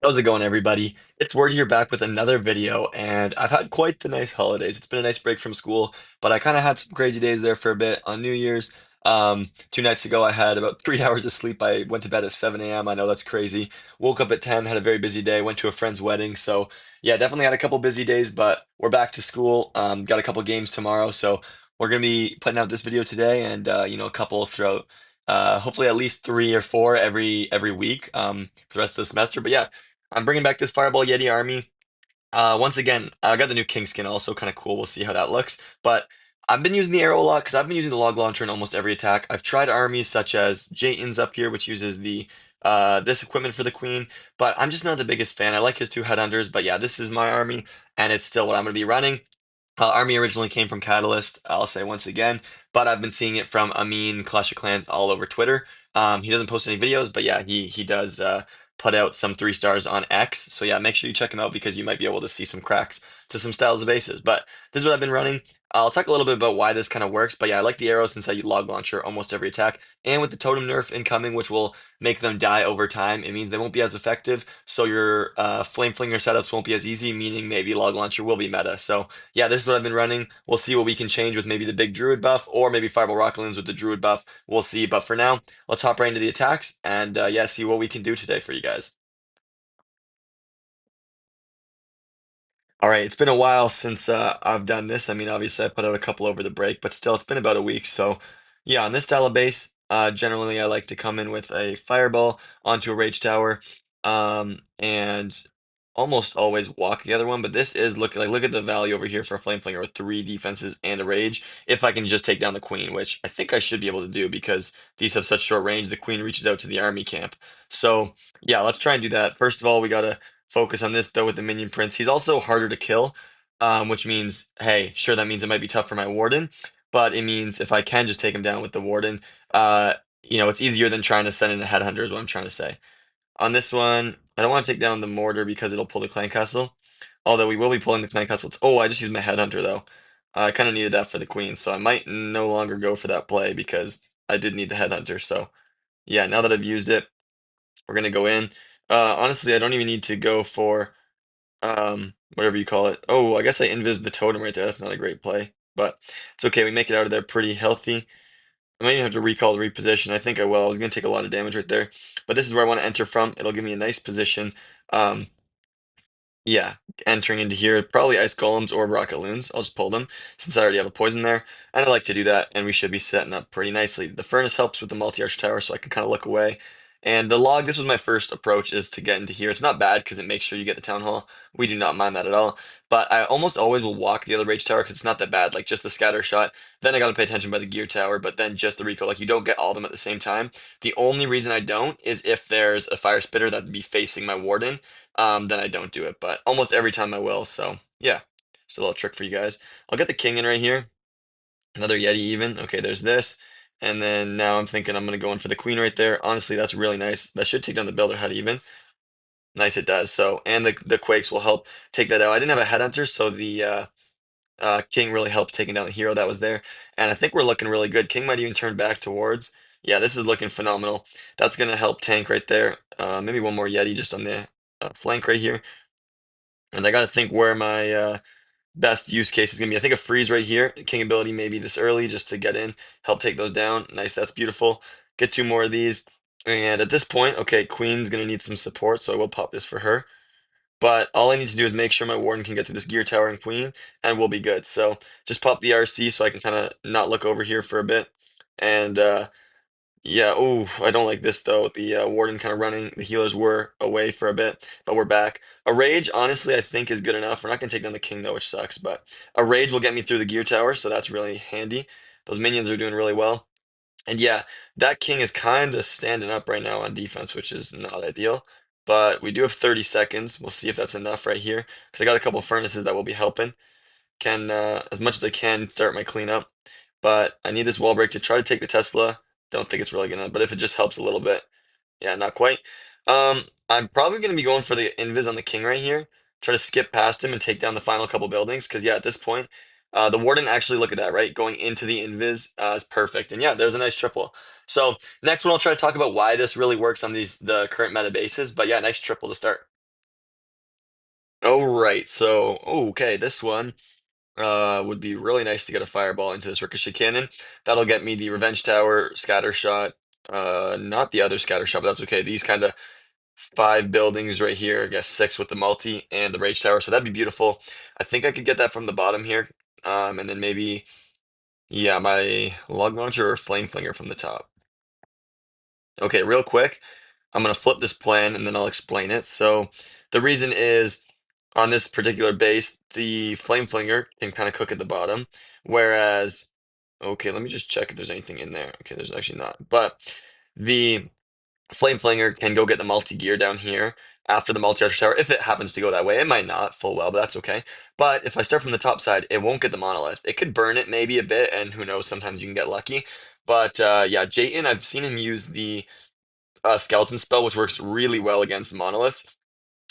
How's it going, everybody? It's Word here back with another video, and I've had quite the nice holidays. It's been a nice break from school, but I kind of had some crazy days there for a bit on New Year's. 2 nights ago, I had about 3 hours of sleep. I went to bed at 7 a.m. I know that's crazy. Woke up at 10, had a very busy day, went to a friend's wedding. So, yeah, definitely had a couple busy days, but we're back to school. Got a couple games tomorrow, so we're gonna be putting out this video today, and a couple throughout. Hopefully at least three or four every week for the rest of the semester. But yeah, I'm bringing back this Fireball Yeti army. Once again, I got the new King skin, also kind of cool. We'll see how that looks. But I've been using the arrow a lot because I've been using the log launcher in almost every attack. I've tried armies such as Jayton's up here, which uses the this equipment for the queen, but I'm just not the biggest fan. I like his two headhunters, but yeah, this is my army, and it's still what I'm going to be running. Army originally came from Catalyst, I'll say once again, but I've been seeing it from Amin Clash of Clans all over Twitter. He doesn't post any videos, but yeah, he does put out some 3 stars on X. So yeah, make sure you check him out because you might be able to see some cracks to some styles of bases. But this is what I've been running. I'll talk a little bit about why this kind of works, but yeah, I like the arrow since I use log launcher almost every attack, and with the totem nerf incoming, which will make them die over time, it means they won't be as effective. So your flame flinger setups won't be as easy, meaning maybe log launcher will be meta. So yeah, this is what I've been running. We'll see what we can change with maybe the big druid buff or maybe Fireball Rocklands with the druid buff. We'll see. But for now, let's hop right into the attacks and yeah, see what we can do today for you guys. All right, it's been a while since I've done this. I mean, obviously I put out a couple over the break, but still, it's been about a week. So, yeah, on this style of base, generally I like to come in with a fireball onto a rage tower, and almost always walk the other one. But this is look at the value over here for a flame flinger with 3 defenses and a rage. If I can just take down the queen, which I think I should be able to do because these have such short range, the queen reaches out to the army camp. So yeah, let's try and do that. First of all, we gotta focus on this though with the minion prince. He's also harder to kill, which means, hey, sure, that means it might be tough for my warden, but it means if I can just take him down with the warden, uh, it's easier than trying to send in a headhunter is what I'm trying to say. On this one, I don't want to take down the mortar because it'll pull the clan castle. Although we will be pulling the clan castle. Oh, I just used my headhunter though. I kind of needed that for the queen, so I might no longer go for that play because I did need the headhunter. So yeah, now that I've used it, we're gonna go in. Honestly, I don't even need to go for whatever you call it. Oh, I guess I invis the totem right there. That's not a great play, but it's okay. We make it out of there pretty healthy. I might even have to recall the reposition. I think I will. I was gonna take a lot of damage right there, but this is where I want to enter from. It'll give me a nice position. Um, yeah, entering into here, probably ice golems or rocket loons. I'll just pull them since I already have a poison there, and I like to do that. And we should be setting up pretty nicely. The furnace helps with the multi-arch tower, so I can kind of look away. And the log, this was my first approach, is to get into here. It's not bad because it makes sure you get the town hall. We do not mind that at all. But I almost always will walk the other rage tower because it's not that bad. Like just the scatter shot. Then I got to pay attention by the gear tower, but then just the recoil. Like you don't get all of them at the same time. The only reason I don't is if there's a fire spitter that'd be facing my warden, then I don't do it. But almost every time I will. So yeah, just a little trick for you guys. I'll get the king in right here. Another Yeti even. Okay, there's this. And then now I'm thinking I'm gonna go in for the queen right there. Honestly, that's really nice. That should take down the builder head even. Nice, it does. So, and the quakes will help take that out. I didn't have a headhunter, so the king really helped taking down the hero that was there. And I think we're looking really good. King might even turn back towards. Yeah, this is looking phenomenal. That's gonna help tank right there. Maybe one more Yeti just on the flank right here. And I got to think where my best use case is going to be. I think a freeze right here. King ability maybe this early just to get in, help take those down. Nice, that's beautiful. Get 2 more of these. And at this point, okay, queen's going to need some support, so I will pop this for her. But all I need to do is make sure my warden can get through this gear tower and queen, and we'll be good. So just pop the RC so I can kind of not look over here for a bit. And yeah, oh, I don't like this though. The warden kind of running. The healers were away for a bit, but we're back. A rage, honestly, I think is good enough. We're not gonna take down the king though, which sucks. But a rage will get me through the gear tower, so that's really handy. Those minions are doing really well. And yeah, that king is kind of standing up right now on defense, which is not ideal. But we do have 30 seconds. We'll see if that's enough right here, because I got a couple furnaces that will be helping. Can as much as I can start my cleanup, but I need this wall break to try to take the Tesla. Don't think it's really gonna, but if it just helps a little bit, yeah, not quite. I'm probably gonna be going for the invis on the king right here. Try to skip past him and take down the final couple buildings, because yeah, at this point, the warden actually look at that, right? Going into the invis is perfect, and yeah, there's a nice triple. So next one, I'll try to talk about why this really works on the current meta bases. But yeah, nice triple to start. Oh, right. So, okay, this one would be really nice to get a fireball into this ricochet cannon. That'll get me the revenge tower, scatter shot, not the other scatter shot, but that's okay. These kind of five buildings right here, I guess six with the multi and the rage tower. So that'd be beautiful. I think I could get that from the bottom here. And then maybe, yeah, my log launcher or flame flinger from the top. Okay, real quick, I'm gonna flip this plan and then I'll explain it. So the reason is on this particular base, the flame flinger can kind of cook at the bottom, whereas, okay, let me just check if there's anything in there. Okay, there's actually not, but the flame flinger can go get the multi gear down here after the multi archer tower if it happens to go that way. It might not full well, but that's okay. But if I start from the top side, it won't get the monolith. It could burn it maybe a bit, and who knows, sometimes you can get lucky. But yeah, Jayton, I've seen him use the skeleton spell, which works really well against monoliths,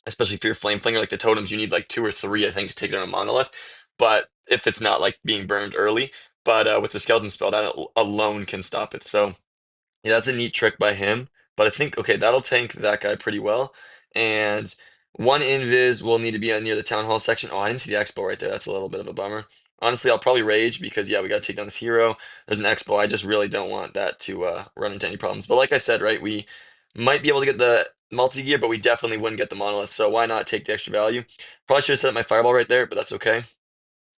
especially if you're flame flinger. Like the totems, you need like two or three, I think, to take down a monolith. But if it's not like being burned early, but with the skeleton spell, that alone can stop it. So yeah, that's a neat trick by him. But I think, okay, that'll tank that guy pretty well. And one invis will need to be near the town hall section. Oh, I didn't see the expo right there. That's a little bit of a bummer. Honestly, I'll probably rage because, yeah, we got to take down this hero. There's an expo. I just really don't want that to run into any problems. But like I said, right, we might be able to get the multi-gear, but we definitely wouldn't get the monolith. So why not take the extra value? Probably should have set up my fireball right there, but that's okay.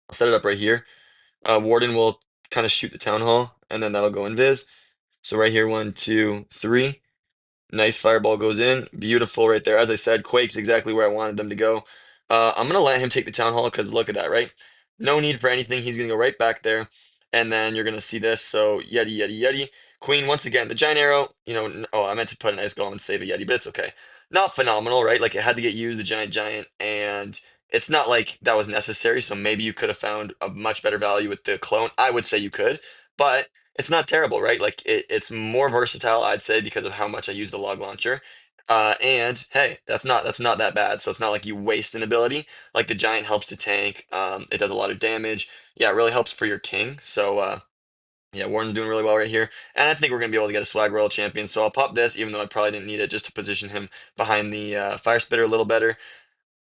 I'll set it up right here. Warden will kind of shoot the town hall, and then that'll go invis. So right here, one, two, three. Nice fireball goes in. Beautiful right there. As I said, Quake's exactly where I wanted them to go. I'm going to let him take the town hall because look at that, right? No need for anything. He's going to go right back there. And then you're going to see this. So Yeti, Yeti, Yeti. Queen, once again, the giant arrow, oh, I meant to put an ice golem and save a Yeti, but it's okay. Not phenomenal, right? Like it had to get used, the giant, and it's not like that was necessary. So maybe you could have found a much better value with the clone. I would say you could, but it's not terrible, right? Like it's more versatile, I'd say, because of how much I use the log launcher. And hey, that's not that bad. So it's not like you waste an ability. Like the giant helps to tank. It does a lot of damage. Yeah, it really helps for your king. So yeah, Warren's doing really well right here. And I think we're gonna be able to get a swag royal champion. So I'll pop this, even though I probably didn't need it, just to position him behind the fire spitter a little better.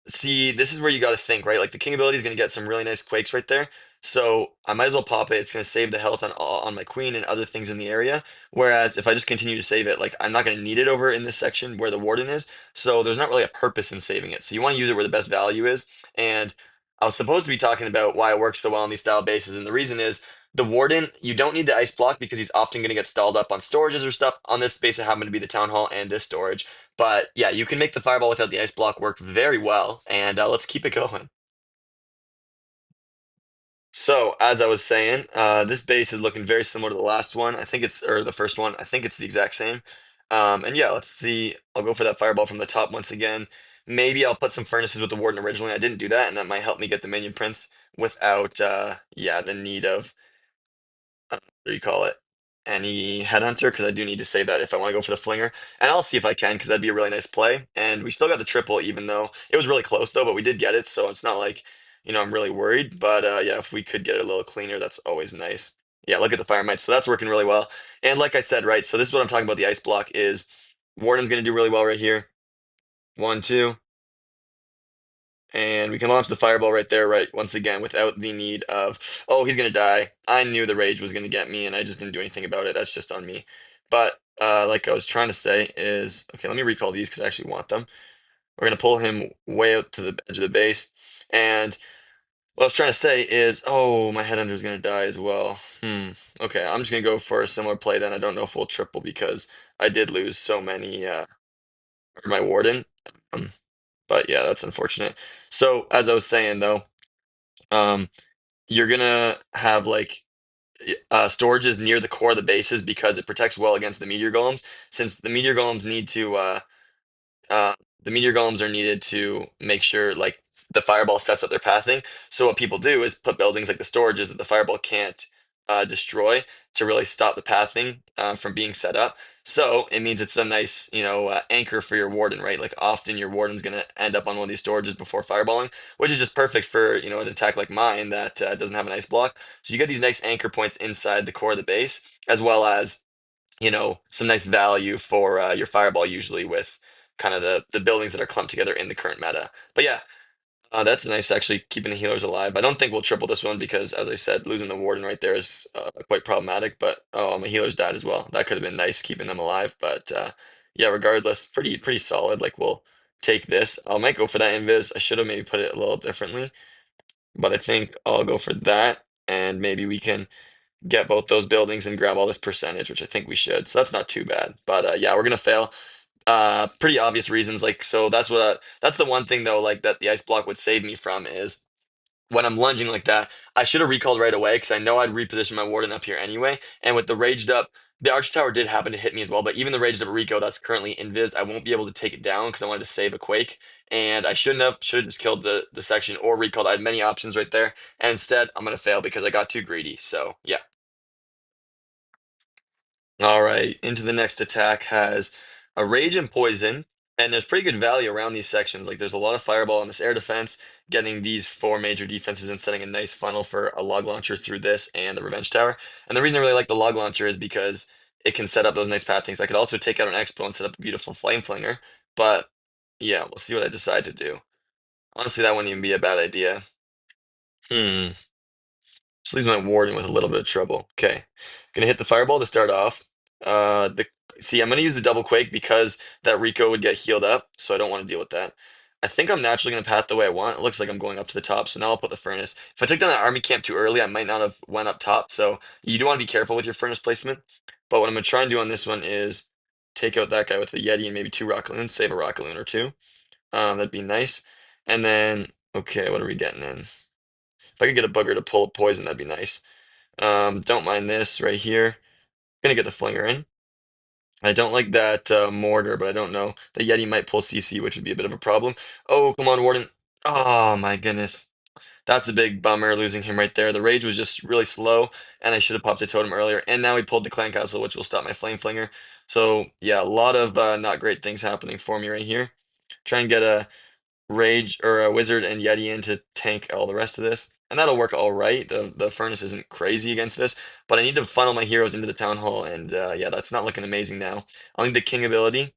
See, this is where you got to think, right? Like the king ability is going to get some really nice quakes right there. So I might as well pop it. It's going to save the health on my queen and other things in the area. Whereas if I just continue to save it, like I'm not going to need it over in this section where the warden is. So there's not really a purpose in saving it. So you want to use it where the best value is. And I was supposed to be talking about why it works so well on these style bases. And the reason is the warden, you don't need the ice block because he's often going to get stalled up on storages or stuff. On this base, it happened to be the town hall and this storage. But yeah, you can make the fireball without the ice block work very well, and let's keep it going. So, as I was saying, this base is looking very similar to the last one. I think it's, or the first one. I think it's the exact same. And yeah, let's see. I'll go for that fireball from the top once again. Maybe I'll put some furnaces with the warden originally. I didn't do that, and that might help me get the minion prince without, yeah, the need of what do you call it? Any headhunter, because I do need to save that if I want to go for the flinger. And I'll see if I can, because that'd be a really nice play. And we still got the triple, even though it was really close, though, but we did get it. So it's not like, I'm really worried. But yeah, if we could get it a little cleaner, that's always nice. Yeah, look at the fire mites. So that's working really well. And like I said, right, so this is what I'm talking about. The ice block is Warden's going to do really well right here. One, two. And we can launch the fireball right there, right, once again, without the need of, oh, he's gonna die. I knew the rage was gonna get me, and I just didn't do anything about it. That's just on me. But like I was trying to say is, okay, let me recall these because I actually want them. We're gonna pull him way out to the edge of the base. And what I was trying to say is, oh, my headhunter is gonna die as well. Okay, I'm just gonna go for a similar play then. I don't know if we'll triple because I did lose so many, or my warden. Um, but yeah, that's unfortunate. So as I was saying though, um, you're gonna have like storages near the core of the bases because it protects well against the meteor golems. Since the meteor golems need to uh, the meteor golems are needed to make sure like the fireball sets up their pathing. So what people do is put buildings like the storages that the fireball can't destroy to really stop the pathing from being set up. So it means it's a nice, anchor for your warden, right? Like often your warden's gonna end up on one of these storages before fireballing, which is just perfect for an attack like mine that doesn't have an ice block. So you get these nice anchor points inside the core of the base, as well as some nice value for your fireball usually with kind of the buildings that are clumped together in the current meta. But yeah, That's nice, actually, keeping the healers alive. I don't think we'll triple this one because, as I said, losing the warden right there is quite problematic. But oh, my healers died as well. That could have been nice keeping them alive. But yeah, regardless, pretty solid. Like we'll take this. I might go for that invis. I should have maybe put it a little differently, but I think I'll go for that, and maybe we can get both those buildings and grab all this percentage, which I think we should. So that's not too bad. But yeah, we're gonna fail. Pretty obvious reasons. Like so, that's the one thing though. Like that the ice block would save me from is when I'm lunging like that, I should have recalled right away because I know I'd reposition my warden up here anyway. And with the raged up, the arch tower did happen to hit me as well. But even the raged up Rico that's currently invis, I won't be able to take it down because I wanted to save a quake. And I shouldn't have. Should have just killed the section or recalled. I had many options right there. And instead, I'm gonna fail because I got too greedy. So yeah. All right, into the next attack has a rage and poison, and there's pretty good value around these sections. Like there's a lot of fireball on this air defense, getting these four major defenses and setting a nice funnel for a log launcher through this and the revenge tower. And the reason I really like the log launcher is because it can set up those nice pathings. I could also take out an expo and set up a beautiful flame flinger, but yeah, we'll see what I decide to do. Honestly, that wouldn't even be a bad idea. Hmm. Just leaves my warden with a little bit of trouble. Okay. Gonna hit the fireball to start off. The See, I'm gonna use the double quake because that Rico would get healed up, so I don't want to deal with that. I think I'm naturally gonna path the way I want. It looks like I'm going up to the top, so now I'll put the furnace. If I took down that army camp too early, I might not have went up top. So you do want to be careful with your furnace placement. But what I'm gonna try and do on this one is take out that guy with the Yeti and maybe two rocket loons, save a rocket loon or two. That'd be nice. And then, okay, what are we getting in? If I could get a bugger to pull a poison, that'd be nice. Don't mind this right here. Gonna get the flinger in. I don't like that mortar, but I don't know. The Yeti might pull CC, which would be a bit of a problem. Oh, come on, Warden. Oh my goodness. That's a big bummer losing him right there. The rage was just really slow, and I should have popped a totem earlier. And now he pulled the clan castle, which will stop my flame flinger. So yeah, a lot of not great things happening for me right here. Try and get a Rage or a Wizard and Yeti in to tank all the rest of this. And that'll work all right. The furnace isn't crazy against this, but I need to funnel my heroes into the town hall, and yeah, that's not looking amazing now. I'll need the king ability,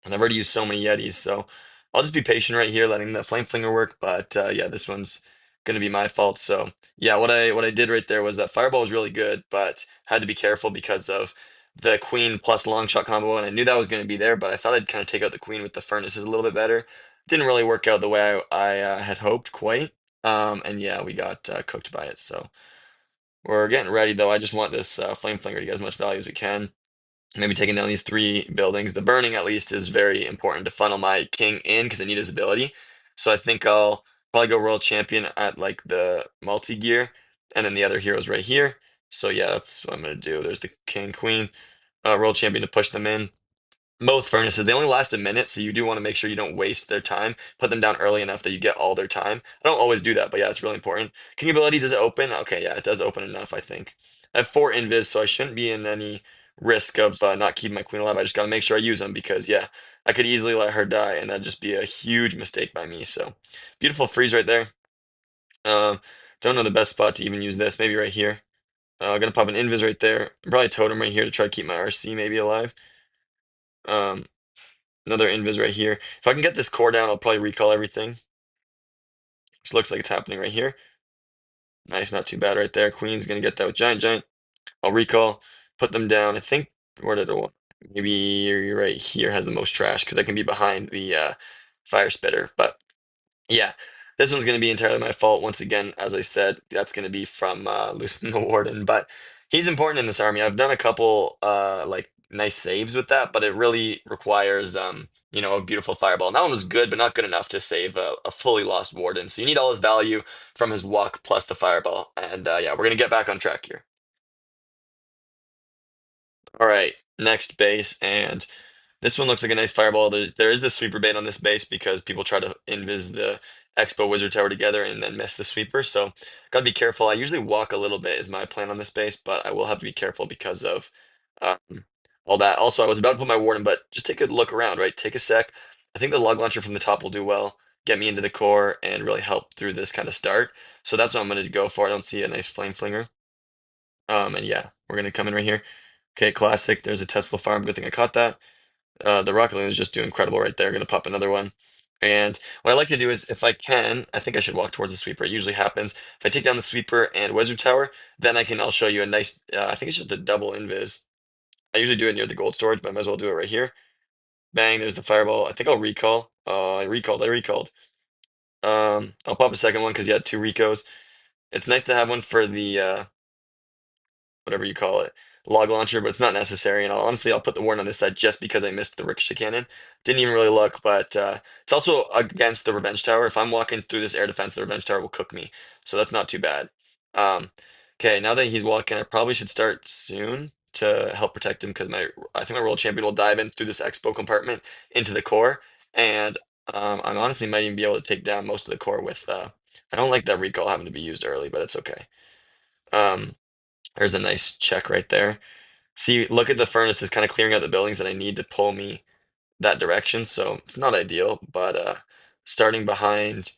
and I've already used so many Yetis, so I'll just be patient right here, letting the flame flinger work. But yeah, this one's gonna be my fault. So yeah, what I did right there was that fireball was really good, but had to be careful because of the queen plus long shot combo, and I knew that was gonna be there, but I thought I'd kind of take out the queen with the furnaces a little bit better. Didn't really work out the way I had hoped quite. And yeah, we got cooked by it. So we're getting ready though. I just want this flame flinger to get as much value as it can. Maybe taking down these three buildings. The burning at least is very important to funnel my king in because I need his ability. So I think I'll probably go World Champion at like the multi-gear and then the other heroes right here. So yeah, that's what I'm gonna do. There's the king, queen, World Champion to push them in. Both furnaces, they only last a minute, so you do want to make sure you don't waste their time. Put them down early enough that you get all their time. I don't always do that, but yeah, it's really important. King ability, does it open? Okay, yeah, it does open enough, I think. I have four invis, so I shouldn't be in any risk of not keeping my queen alive. I just got to make sure I use them because, yeah, I could easily let her die, and that'd just be a huge mistake by me. So, beautiful freeze right there. Um, don't know the best spot to even use this. Maybe right here. Gonna pop an invis right there. Probably totem right here to try to keep my RC maybe alive. Um, Another invis right here. If I can get this core down, I'll probably recall everything. Just looks like it's happening right here. Nice, not too bad right there. Queen's gonna get that with giant. I'll recall, put them down. I think where did it? Maybe right here has the most trash because I can be behind the fire spitter. But yeah, this one's going to be entirely my fault. Once again, as I said, that's going to be from losing the warden. But he's important in this army. I've done a couple like nice saves with that, but it really requires a beautiful fireball. And that one was good, but not good enough to save a fully lost warden. So you need all his value from his walk plus the fireball. And yeah, we're going to get back on track here. All right, next base, and this one looks like a nice fireball. There is the sweeper bait on this base because people try to invis the Expo Wizard Tower together and then miss the sweeper. So gotta be careful. I usually walk a little bit is my plan on this base, but I will have to be careful because of um, all that. Also, I was about to put my warden, but just take a look around, right? Take a sec. I think the log launcher from the top will do well, get me into the core, and really help through this kind of start. So that's what I'm gonna go for. I don't see a nice flame flinger. And yeah, we're gonna come in right here. Okay, classic. There's a Tesla farm. Good thing I caught that. The rocket launcher is just doing incredible right there. Gonna pop another one. And what I like to do is, if I can, I think I should walk towards the sweeper. It usually happens. If I take down the sweeper and wizard tower, then I'll show you a nice, I think it's just a double invis. I usually do it near the gold storage, but I might as well do it right here. Bang, there's the fireball. I think I'll recall. I recalled. I'll pop a second one because you had two recos. It's nice to have one for the whatever you call it, log launcher, but it's not necessary. And I'll put the warden on this side just because I missed the ricochet cannon. Didn't even really look, but it's also against the revenge tower. If I'm walking through this air defense, the revenge tower will cook me, so that's not too bad. Um, okay, now that he's walking, I probably should start soon to help protect him because my I think my world champion will dive in through this expo compartment into the core, and I honestly might even be able to take down most of the core with. I don't like that recall having to be used early, but it's okay. Um, there's a nice check right there. See, look at the furnace is kind of clearing out the buildings that I need to pull me that direction, so it's not ideal, but starting behind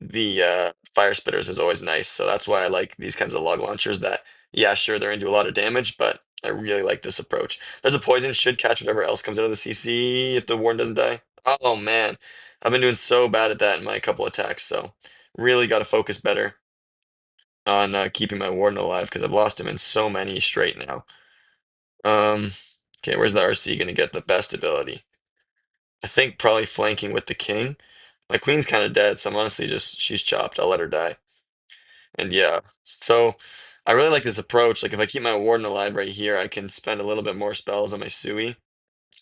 the fire spitters is always nice. So that's why I like these kinds of log launchers that, yeah, sure, they're into a lot of damage, but I really like this approach. There's a poison should catch whatever else comes out of the CC if the warden doesn't die. Oh man, I've been doing so bad at that in my couple attacks, so really got to focus better on keeping my warden alive because I've lost him in so many straight now. Um, okay, where's the RC gonna get the best ability? I think probably flanking with the king. My queen's kind of dead, so I'm honestly just she's chopped. I'll let her die. And yeah, so I really like this approach. Like if I keep my warden alive right here, I can spend a little bit more spells on my Sui.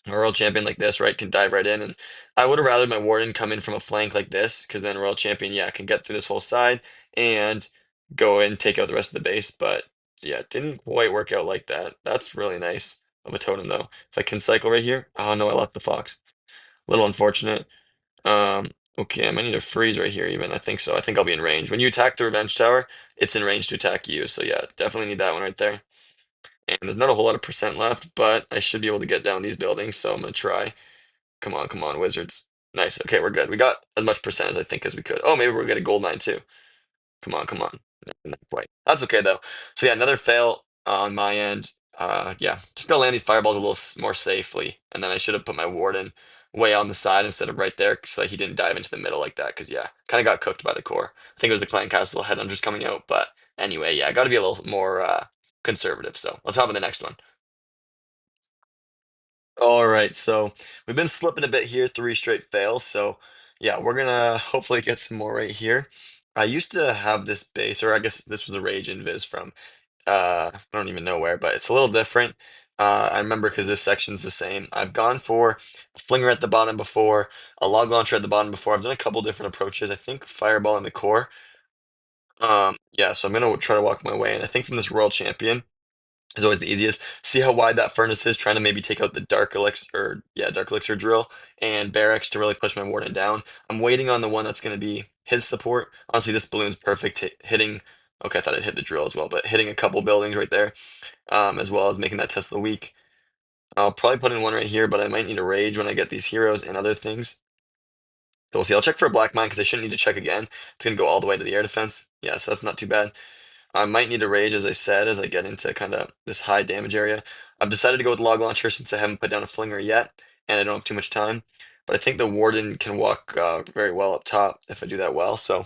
A Royal Champion like this, right, can dive right in. And I would have rather my Warden come in from a flank like this, because then Royal Champion, yeah, can get through this whole side and go in, take out the rest of the base. But yeah, it didn't quite work out like that. That's really nice of a totem, though. If I can cycle right here. Oh no, I left the fox. A little unfortunate. Okay, I might need to freeze right here even. I think so. I think I'll be in range. When you attack the Revenge Tower, it's in range to attack you. So yeah, definitely need that one right there. And there's not a whole lot of percent left, but I should be able to get down these buildings, so I'm gonna try. Come on, wizards. Nice. Okay, we're good. We got as much percent as I think as we could. Oh, maybe we'll get a gold mine too. Come on. Not quite. That's okay though. So yeah, another fail on my end. Yeah, just gonna land these fireballs a little more safely, and then I should have put my warden way on the side instead of right there, so that he didn't dive into the middle like that. Because yeah, kind of got cooked by the core. I think it was the clan castle headhunters coming out, but anyway, yeah, got to be a little more conservative. So let's hop on the next one. All right, so we've been slipping a bit here, three straight fails. So yeah, we're gonna hopefully get some more right here. I used to have this base, or I guess this was a Rage Invis from I don't even know where, but it's a little different. I remember because this section's the same. I've gone for a flinger at the bottom before, a log launcher at the bottom before. I've done a couple different approaches. I think fireball in the core. Yeah, so I'm gonna try to walk my way, and I think from this World Champion is always the easiest. See how wide that furnace is, trying to maybe take out the dark elixir, or yeah, dark elixir drill and barracks to really push my warden down. I'm waiting on the one that's going to be his support. Honestly, this balloon's perfect, hitting. Okay, I thought it hit the drill as well, but hitting a couple buildings right there, as well as making that Tesla weak. I'll probably put in one right here, but I might need a rage when I get these heroes and other things. So we'll see. I'll check for a black mine because I shouldn't need to check again. It's going to go all the way to the air defense. Yeah, so that's not too bad. I might need a rage, as I said, as I get into kind of this high damage area. I've decided to go with log launcher since I haven't put down a flinger yet, and I don't have too much time. But I think the warden can walk very well up top if I do that well. So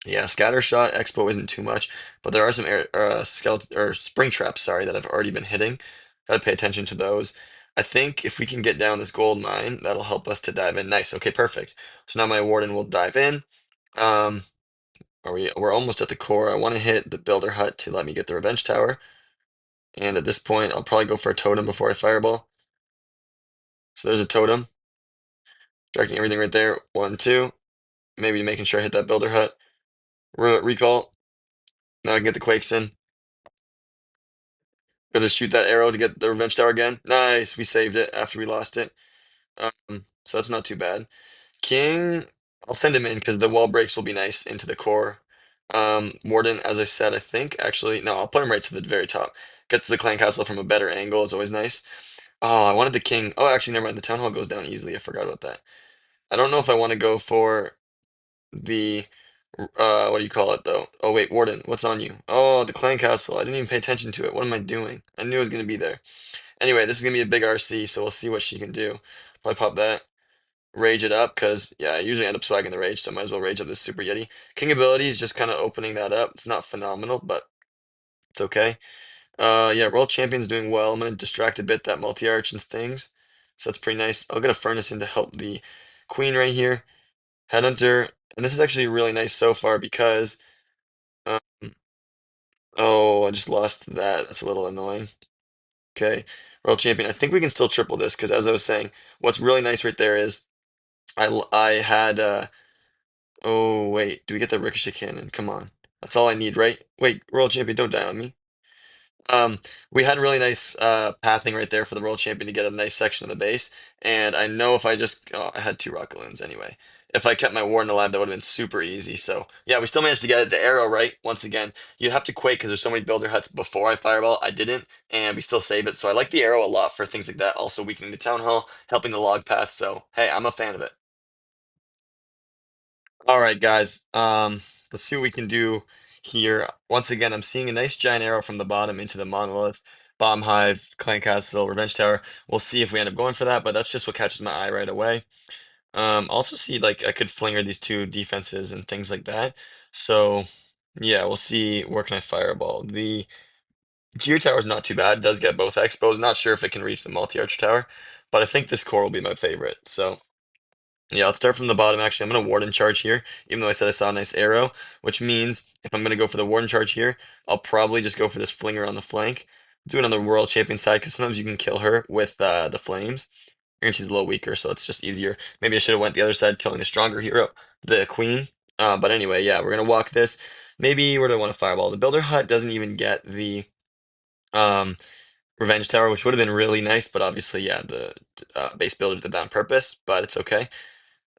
yeah, scatter shot expo isn't too much, but there are some air, skeleton or spring traps, sorry, that I've already been hitting. Got to pay attention to those. I think if we can get down this gold mine, that'll help us to dive in. Nice. Okay, perfect. So now my warden will dive in. Um, we're almost at the core. I want to hit the builder hut to let me get the revenge tower. And at this point, I'll probably go for a totem before I fireball. So there's a totem. Directing everything right there. One, two. Maybe making sure I hit that builder hut. Recall. Now I can get the quakes in. Gotta shoot that arrow to get the revenge tower again. Nice. We saved it after we lost it. So that's not too bad. King, I'll send him in because the wall breaks will be nice into the core. Warden, as I said, I think actually, no, I'll put him right to the very top. Get to the clan castle from a better angle is always nice. Oh, I wanted the king. Oh, actually, never mind. The town hall goes down easily. I forgot about that. I don't know if I want to go for the, what do you call it though? Oh, wait, Warden, what's on you? Oh, the clan castle. I didn't even pay attention to it. What am I doing? I knew it was going to be there. Anyway, this is going to be a big RC, so we'll see what she can do. Probably pop that. rage it up because yeah, I usually end up swagging the rage, so might as well rage up this Super Yeti. King ability is just kind of opening that up. It's not phenomenal, but it's okay. Yeah, World Champion's doing well. I'm gonna distract a bit that multi-arch and things, so that's pretty nice. I'll get a furnace in to help the queen right here. Headhunter, and this is actually really nice so far because um, oh, I just lost that. That's a little annoying. Okay, World Champion. I think we can still triple this because as I was saying, what's really nice right there is I had oh wait, do we get the ricochet cannon? Come on. That's all I need, right? Wait, World Champion, don't die on me. Um, we had really nice pathing right there for the world champion to get a nice section of the base, and I know if I just I had two rocket balloons anyway. If I kept my warden alive, that would have been super easy. So yeah, we still managed to get it. The arrow right once again. You'd have to quake because there's so many builder huts before I fireball. I didn't, and we still save it. So I like the arrow a lot for things like that. Also weakening the town hall, helping the log path. So hey, I'm a fan of it. All right, guys. Let's see what we can do here. Once again, I'm seeing a nice giant arrow from the bottom into the monolith, bomb hive, clan castle, revenge tower. We'll see if we end up going for that, but that's just what catches my eye right away. Also see like I could flinger these two defenses and things like that. So yeah, we'll see where can I fireball. The gear tower is not too bad. It does get both expos. Not sure if it can reach the multi-arch tower, but I think this core will be my favorite. So. Yeah, let's start from the bottom. Actually, I'm going to warden charge here, even though I said I saw a nice arrow, which means if I'm going to go for the warden charge here, I'll probably just go for this flinger on the flank. Do it on the world champion side, because sometimes you can kill her with the flames, and she's a little weaker, so it's just easier. Maybe I should have went the other side, killing a stronger hero, the queen. But anyway, yeah, we're going to walk this. Maybe where do I want to fireball? The builder hut doesn't even get the um, revenge tower, which would have been really nice, but obviously, yeah, the base builder did that on purpose, but it's okay.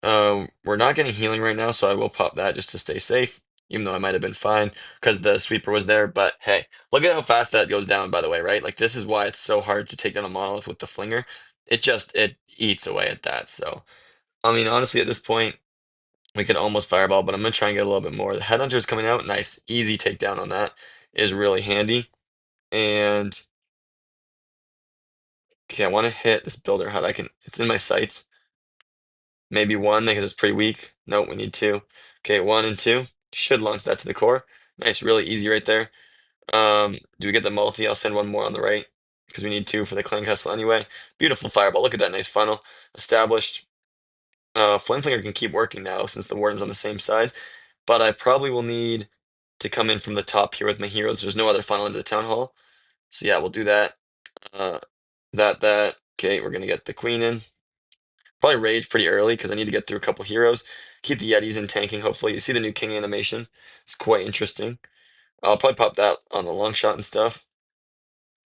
We're not getting healing right now, so I will pop that just to stay safe, even though I might have been fine because the sweeper was there. But hey, look at how fast that goes down, by the way, right? Like this is why it's so hard to take down a monolith with the flinger. It eats away at that. So I mean, honestly, at this point, we could almost fireball, but I'm gonna try and get a little bit more. The headhunter is coming out, nice, easy takedown on that is really handy. And okay, I want to hit this builder hut. I can. It's in my sights. Maybe one because it's pretty weak. Nope, we need two. Okay, one and two. Should launch that to the core. Nice, really easy right there. Do we get the multi? I'll send one more on the right because we need two for the clan castle anyway. Beautiful fireball. Look at that nice funnel. Established. Flame Flinger can keep working now since the warden's on the same side. But I probably will need to come in from the top here with my heroes. There's no other funnel into the town hall. So yeah, we'll do that. Uh, that. Okay, we're gonna get the queen in. Probably rage pretty early because I need to get through a couple heroes. Keep the Yetis in tanking, hopefully. You see the new king animation. It's quite interesting. I'll probably pop that on the long shot and stuff.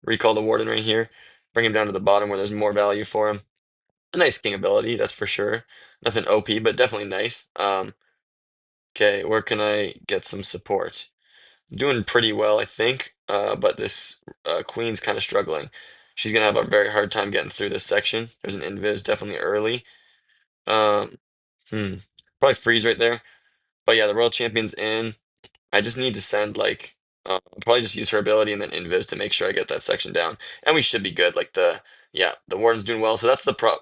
Recall the warden right here. Bring him down to the bottom where there's more value for him. A nice king ability, that's for sure. Nothing OP, but definitely nice. Okay, where can I get some support? Doing pretty well, I think. But this queen's kind of struggling. She's gonna have a very hard time getting through this section. There's an invis definitely early. Um, hmm. Probably freeze right there. But yeah, the world champion's in. I just need to send like I'll probably just use her ability and then invis to make sure I get that section down. And we should be good. Like the yeah, the warden's doing well. So that's the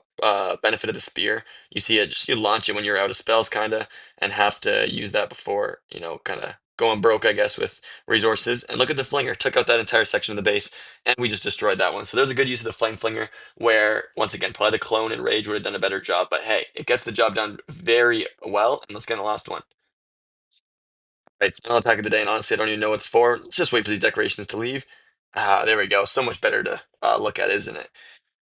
benefit of the spear. You see it just you launch it when you're out of spells kinda and have to use that before, kinda going broke, I guess, with resources. And look at the flinger, took out that entire section of the base, and we just destroyed that one. So there's a good use of the flame flinger where once again, probably the clone and rage would have done a better job. But hey, it gets the job done very well. And let's get the last one. Right, final attack of the day, and honestly, I don't even know what it's for. Let's just wait for these decorations to leave. Ah, there we go. So much better to look at, isn't it?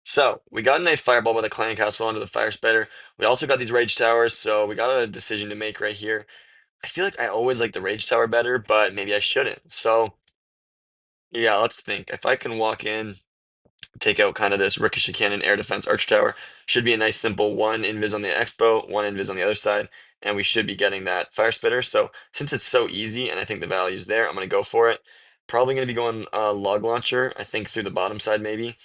So we got a nice fireball by the clan castle onto the fire spider. We also got these rage towers, so we got a decision to make right here. I feel like I always like the rage tower better, but maybe I shouldn't. So yeah, let's think. If I can walk in, take out kind of this ricochet cannon air defense arch tower. Should be a nice simple one invis on the expo, one invis on the other side, and we should be getting that fire spitter. So since it's so easy and I think the value's there, I'm gonna go for it. Probably gonna be going log launcher, I think through the bottom side maybe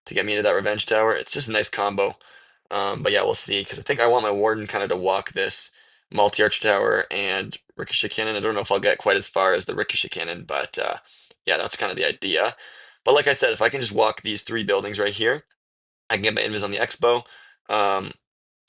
to get me into that revenge tower. It's just a nice combo. But yeah, we'll see because I think I want my warden kind of to walk this multi-arch tower and ricochet cannon. I don't know if I'll get quite as far as the ricochet cannon, but yeah, that's kind of the idea. But like I said, if I can just walk these three buildings right here, I can get my invis on the expo. Um,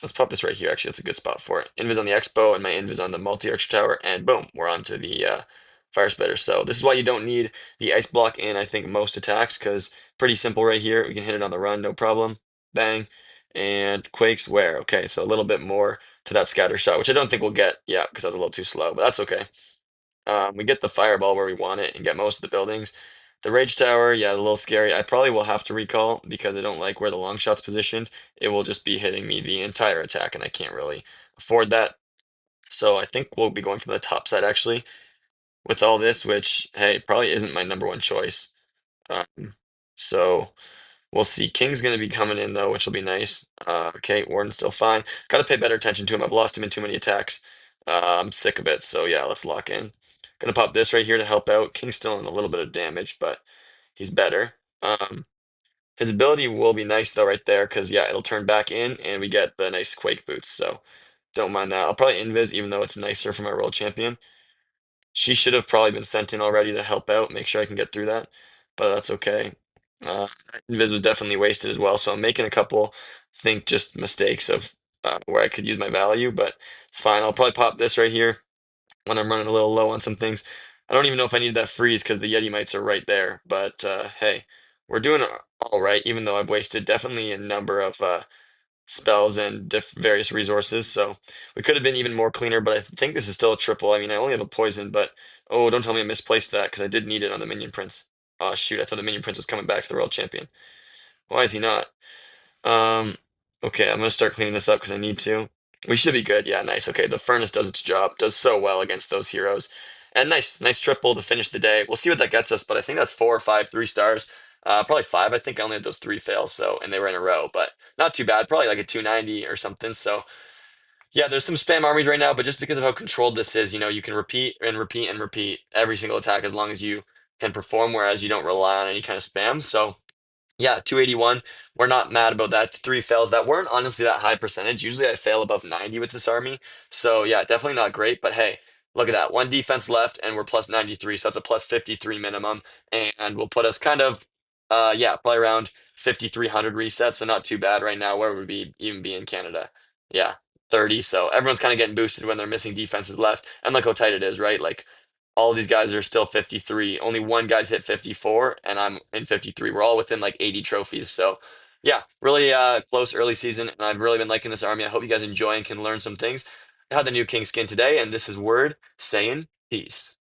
Let's pop this right here. Actually, that's a good spot for it. Invis on the Expo and my Invis on the multi-arch tower, and boom, we're on to the fire spitter. So this is why you don't need the ice block in, I think, most attacks, because pretty simple right here. We can hit it on the run, no problem. Bang. And quakes where? Okay, so a little bit more to that scatter shot, which I don't think we'll get yet because I was a little too slow, but that's okay. We get the fireball where we want it and get most of the buildings. The rage tower, yeah, a little scary. I probably will have to recall because I don't like where the long shot's positioned. It will just be hitting me the entire attack, and I can't really afford that. So I think we'll be going from the top side actually with all this, which hey, probably isn't my number one choice. Um, so we'll see. King's going to be coming in though, which will be nice. Okay, Warden's still fine. Got to pay better attention to him. I've lost him in too many attacks. I'm sick of it. So yeah, let's lock in. Gonna pop this right here to help out. King's still in a little bit of damage, but he's better. His ability will be nice though right there because yeah, it'll turn back in and we get the nice Quake boots. So don't mind that. I'll probably invis even though it's nicer for my world champion. She should have probably been sent in already to help out, make sure I can get through that, but that's okay. Invis was definitely wasted as well, so I'm making a couple, think just mistakes of where I could use my value, but it's fine. I'll probably pop this right here when I'm running a little low on some things. I don't even know if I need that freeze because the Yeti mites are right there, but hey, we're doing all right, even though I've wasted definitely a number of spells and various resources. So we could have been even more cleaner, but I think this is still a triple. I mean, I only have a poison, but oh, don't tell me I misplaced that because I did need it on the minion prince. Oh shoot, I thought the minion prince was coming back to the world champion. Why is he not? Um, okay, I'm gonna start cleaning this up because I need to. We should be good. Yeah, nice. Okay, the furnace does its job. Does so well against those heroes. And nice triple to finish the day. We'll see what that gets us, but I think that's four or five, 3 stars. Probably five. I think I only had those three fails, so and they were in a row, but not too bad. Probably like a 290 or something. So yeah, there's some spam armies right now, but just because of how controlled this is, you can repeat and repeat and repeat every single attack as long as you can perform, whereas you don't rely on any kind of spam. So yeah, 281. We're not mad about that. Three fails that weren't honestly that high percentage. Usually I fail above 90 with this army. So yeah, definitely not great. But hey, look at that. One defense left and we're plus 93. So that's a plus 53 minimum. And will put us kind of yeah, probably around 5,300 resets. So not too bad right now. Where would we even be in Canada? Yeah, 30. So everyone's kind of getting boosted when they're missing defenses left. And look how tight it is, right? Like all these guys are still 53. Only one guy's hit 54, and I'm in 53. We're all within like 80 trophies. So, yeah, really close early season, and I've really been liking this army. I hope you guys enjoy and can learn some things. I had the new King skin today, and this is Word saying peace.